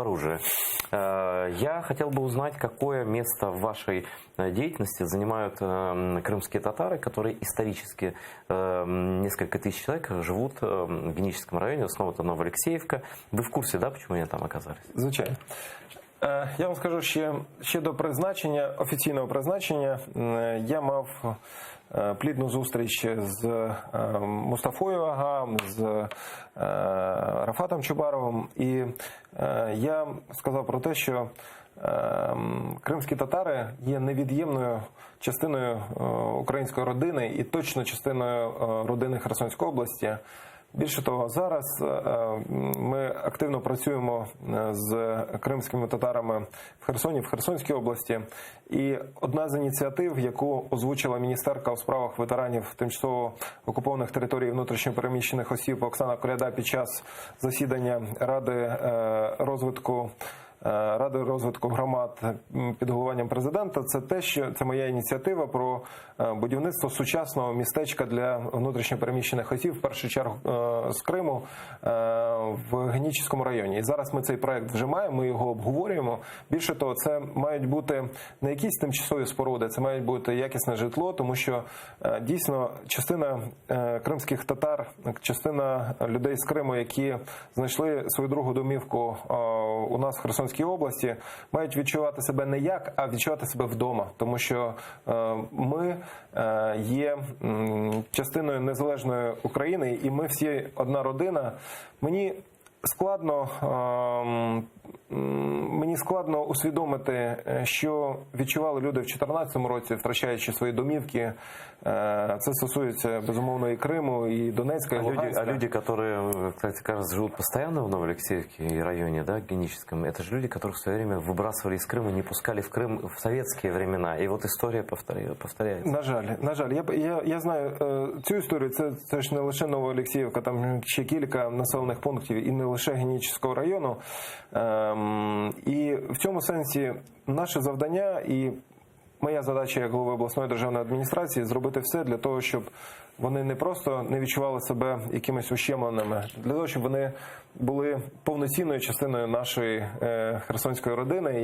Оружия. Я хотел бы узнать, какое место в вашей деятельности занимают крымские татары, которые исторически несколько тысяч человек живут в Геническом районе, в основном это Новоалексеевка. Вы в курсе, да, почему они там оказались? Звичайно. Я вам скажу, ще до призначення, офіційного призначення, я мав плідну зустріч з Мустафою Ага, з Рафатом Чубаровим, і я сказав про те, що кримські татари є невід'ємною частиною української родини і точно частиною родини Херсонської області. Більше того, зараз ми активно працюємо з кримськими татарами в Херсоні, в Херсонській області. І одна з ініціатив, яку озвучила міністерка у справах ветеранів тимчасово окупованих територій внутрішньо переміщених осіб Оксана Коляда під час засідання Ради розвитку громад під головуванням президента, це те, що це моя ініціатива про будівництво сучасного містечка для внутрішньопереміщених осіб, в першу чергу з Криму, в Генічеському районі. І зараз ми цей проект вже маємо, ми його обговорюємо. Більше того, це мають бути не якісь тимчасові споруди, це мають бути якісне житло, тому що дійсно частина кримських татар, частина людей з Криму, які знайшли свою другу домівку у нас в Херсонській області, мають відчувати себе не як, а відчувати себе вдома. Тому що ми є частиною незалежної України, і ми всі одна родина. Мені складно усвідомити, що відчували люди в 2014 році, втрачаючи свої домівки. Це стосується, безумовно, і Криму, і Донецька, і Луганська. А люди, которые, кстати, кажется, живут постоянно в Новоалексеевке и районе, да, Геническом, это же люди, которых в свое время выбрасывали из Крыма, не пускали в Крым в советские времена. И вот история повторяется. На жаль. Я знаю цю історію, це ж не лише Новоалексіївка, там ще кілька населених пунктів, і не лише Генічеського району. І в цьому сенсі наше завдання і моя задача як голови обласної державної адміністрації зробити все для того, щоб вони не просто не відчували себе якимись ущемленими, для того, щоб вони були повноцінною частиною нашої херсонської родини.